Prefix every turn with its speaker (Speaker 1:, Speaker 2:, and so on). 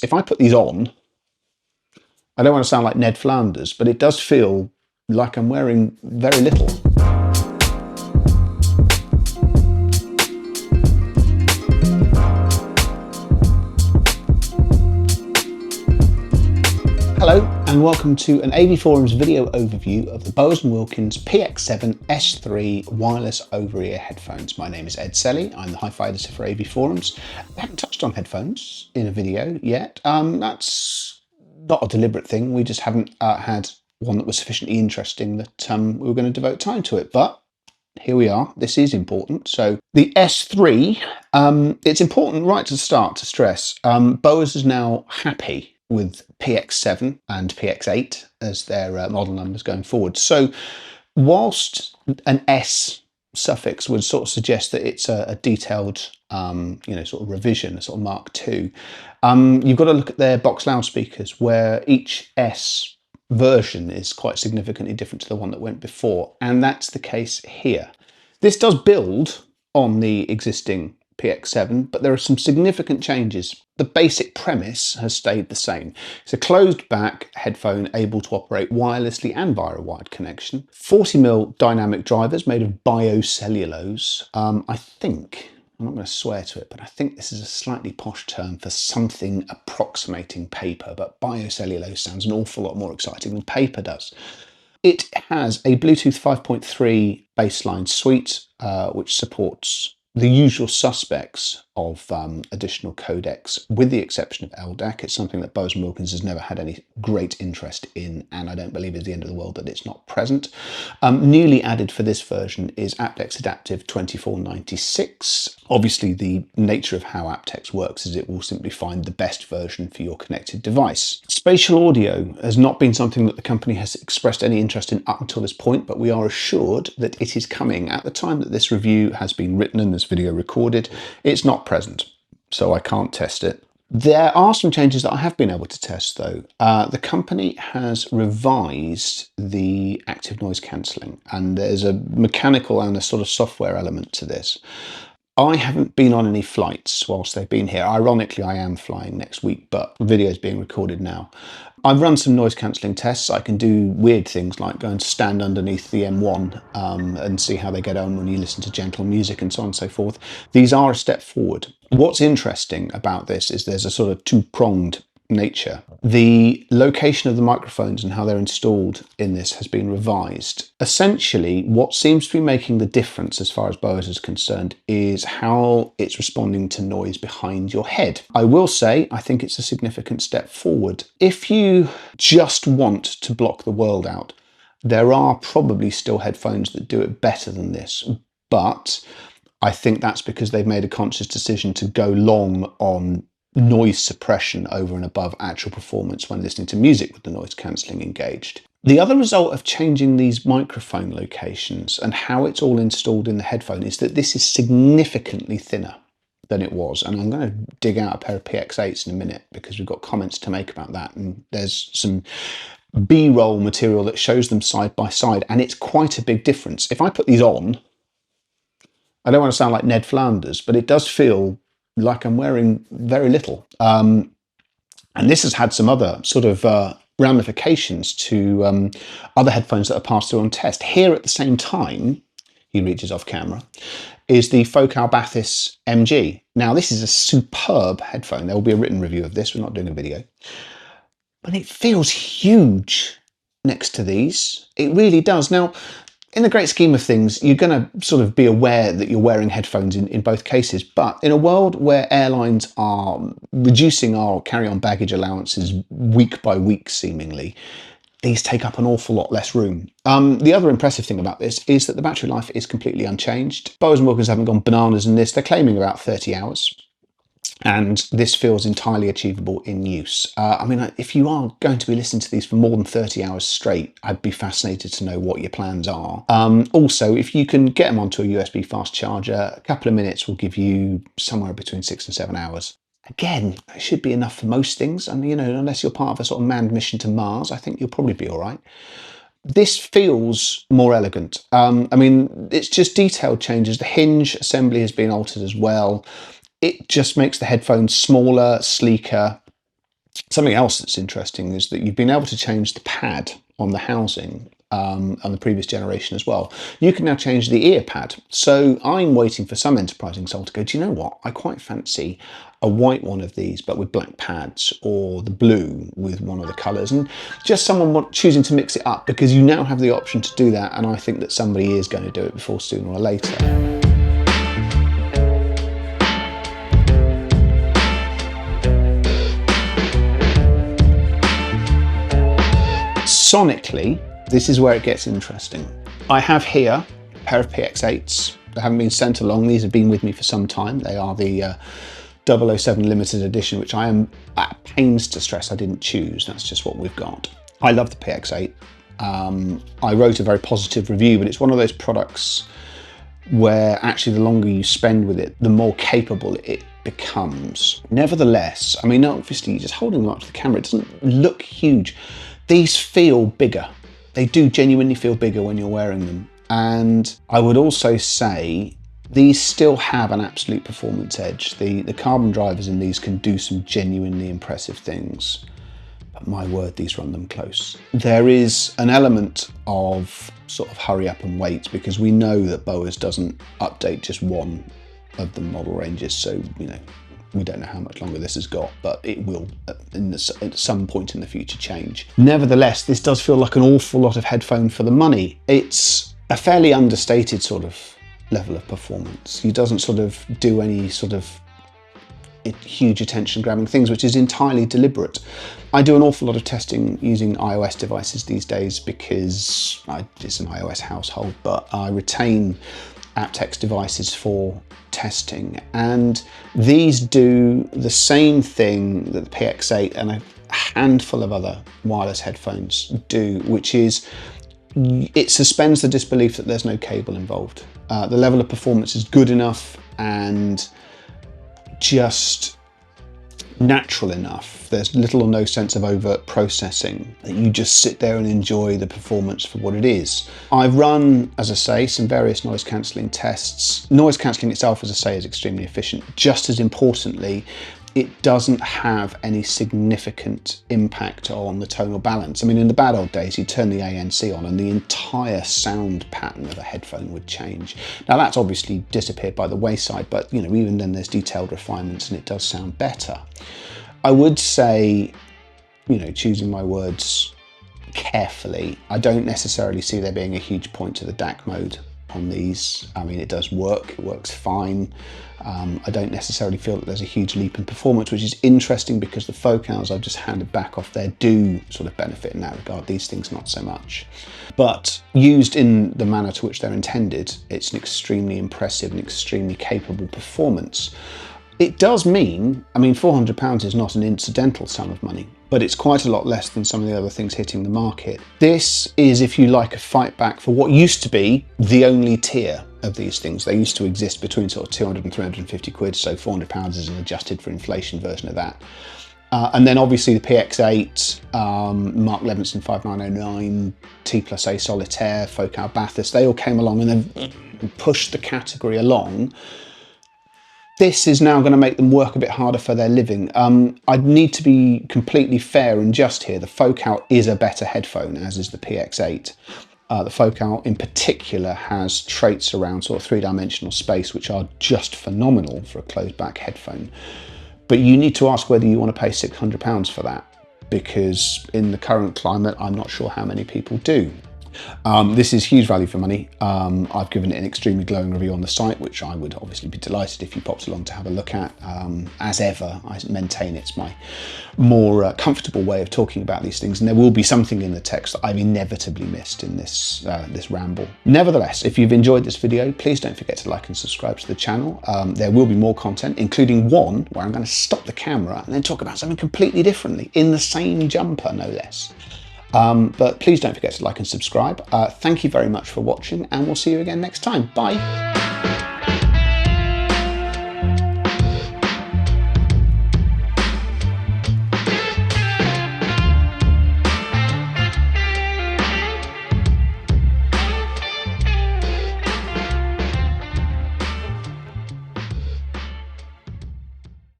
Speaker 1: If I put these on, I don't want to sound like Ned Flanders, but it does feel like I'm wearing very little. Hello and welcome to an AVForums video overview of the Bowers Wilkins PX7 S3 wireless over-ear headphones. My name is Ed Selley, I'm the hi-fi editor for AVForums. I haven't touched on headphones in a video yet. That's not a deliberate thing, we just haven't had one that was sufficiently interesting that we were going to devote time to it, but here we are. This is important. So the S3, it's important right to the start to stress, Bowers is now happy with PX7 and PX8 as their model numbers going forward. So whilst an S suffix would sort of suggest that it's a detailed, sort of revision, a sort of Mark II, you've got to look at their box loudspeakers where each S version is quite significantly different to the one that went before, and that's the case here. This does build on the existing PX7, but there are some significant changes. The basic premise has stayed the same. It's a closed back headphone able to operate wirelessly and via a wired connection. 40mm dynamic drivers made of biocellulose. I'm not going to swear to it, but I think this is a slightly posh term for something approximating paper, but biocellulose sounds an awful lot more exciting than paper does. It has a Bluetooth 5.3 baseline suite, which supports the usual suspects of additional codecs, with the exception of LDAC. It's something that Bowers Wilkins has never had any great interest in, and I don't believe it's the end of the world that it's not present. Newly added for this version is aptX Adaptive 2496. Obviously, the nature of how aptX works is it will simply find the best version for your connected device. Spatial audio has not been something that the company has expressed any interest in up until this point, but we are assured that it is coming. At the time that this review has been written and this video recorded, it's not present, so I can't test it. There are some changes that I have been able to test though. The company has revised the active noise cancelling, and there's a mechanical and a sort of software element to this. I haven't been on any flights whilst they've been here. Ironically, I am flying next week, but the video is being recorded now. I've run some noise cancelling tests. I can do weird things like go and stand underneath the M1 and see how they get on when you listen to gentle music and so on and so forth. These are a step forward. What's interesting about this is there's a sort of two-pronged nature. The location of the microphones and how they're installed in this has been revised. Essentially, what seems to be making the difference as far as Bowers is concerned is how it's responding to noise behind your head. I will say, I think it's a significant step forward. If you just want to block the world out, there are probably still headphones that do it better than this, but I think that's because they've made a conscious decision to go long on noise suppression over and above actual performance when listening to music with the noise cancelling engaged. The other result of changing these microphone locations and how it's all installed in the headphone is that this is significantly thinner than it was, and I'm going to dig out a pair of PX8s in a minute because we've got comments to make about that, and there's some B-roll material that shows them side by side, and it's quite a big difference. If I put these on, I don't want to sound like Ned Flanders, but it does feel like I'm wearing very little. And this has had some other sort of ramifications to other headphones that are passed through on test. Here at the same time, he reaches off camera, is the Focal Bathys MG. Now this is a superb headphone. There will be a written review of this, we're not doing a video. But it feels huge next to these. It really does. Now, in the great scheme of things, you're going to sort of be aware that you're wearing headphones in both cases, but in a world where airlines are reducing our carry-on baggage allowances week by week, seemingly, these take up an awful lot less room. The other impressive thing about this is that the battery life is completely unchanged. Bowers Wilkins haven't gone bananas in this. They're claiming about 30 hours. And this feels entirely achievable in use. I mean, if you are going to be listening to these for more than 30 hours straight, I'd be fascinated to know what your plans are. Also, if you can get them onto a USB fast charger, a couple of minutes will give you somewhere between 6 and 7 hours. Again, it should be enough for most things. And, unless you're part of a sort of manned mission to Mars, I think you'll probably be all right. This feels more elegant. I mean, it's just detailed changes. The hinge assembly has been altered as well. It just makes the headphones smaller, sleeker, Something else that's interesting is that you've been able to change the pad on the housing on the previous generation as well. You can now change the ear pad. So I'm waiting for some enterprising soul to go, do you know what? I quite fancy a white one of these, but with black pads, or the blue with one of the colours, and just someone choosing to mix it up, because you now have the option to do that, and I think that somebody is going to do it before sooner or later. Sonically, this is where it gets interesting. I have here a pair of PX8s. They haven't been sent along. These have been with me for some time. They are the 007 limited edition, which I am at pains to stress I didn't choose. That's just what we've got. I love the PX8. I wrote a very positive review, but it's one of those products where actually the longer you spend with it, the more capable it becomes. Nevertheless, I mean, obviously just holding them up to the camera, it doesn't look huge. These feel bigger. They do genuinely feel bigger when you're wearing them. And I would also say these still have an absolute performance edge. The carbon drivers in these can do some genuinely impressive things. But my word, these run them close. There is an element of sort of hurry up and wait, because we know that Bowers doesn't update just one of the model ranges. So, you know, we don't know how much longer this has got, but it will at some point in the future change. Nevertheless, this does feel like an awful lot of headphone for the money. It's a fairly understated sort of level of performance. He doesn't sort of do any sort of huge attention grabbing things, which is entirely deliberate. I do an awful lot of testing using iOS devices these days because it's an iOS household, but I retain aptX devices for testing, and these do the same thing that the PX8 and a handful of other wireless headphones do, which is it suspends the disbelief that there's no cable involved. The level of performance is good enough and just natural enough. There's little or no sense of overt processing, that you just sit there and enjoy the performance for what it is. I've run, as I say, some various noise cancelling tests. Noise cancelling itself, as I say, is extremely efficient. Just as importantly, it doesn't have any significant impact on the tonal balance. I mean, in the bad old days, you turn the ANC on and the entire sound pattern of a headphone would change. Now that's obviously disappeared by the wayside, but you know, even then there's detailed refinements and it does sound better. I would say, you know, choosing my words carefully, I don't necessarily see there being a huge point to the DAC mode on these. I mean, it does work, it works fine. I don't necessarily feel that there's a huge leap in performance, which is interesting because the focals I've just handed back off there do sort of benefit in that regard. These things not so much. But used in the manner to which they're intended, it's an extremely impressive and extremely capable performance. It does mean, I mean, £400 is not an incidental sum of money, but it's quite a lot less than some of the other things hitting the market. This is, if you like, a fight back for what used to be the only tier of these things. They used to exist between sort of 200 and 350 quid, so £400 is an adjusted for inflation version of that. And then obviously the PX8, Mark Levinson 5909, T+A Solitaire, Focal Bathurst, they all came along and then pushed the category along. This is now going to make them work a bit harder for their living. I'd need to be completely fair and just here. The Focal is a better headphone, as is the PX8. The Focal in particular has traits around sort of three-dimensional space which are just phenomenal for a closed back headphone. But you need to ask whether you want to pay £600 for that, because in the current climate, I'm not sure how many people do. This is huge value for money. I've given it an extremely glowing review on the site, which I would obviously be delighted if you popped along to have a look at. As ever, I maintain it's my more comfortable way of talking about these things, and there will be something in the text that I've inevitably missed in this this ramble. Nevertheless, if you've enjoyed this video, please don't forget to like and subscribe to the channel. There will be more content, including one where I'm going to stop the camera and then talk about something completely differently, in the same jumper, no less. But please don't forget to like and subscribe. Thank you very much for watching, and we'll see you again next time. Bye.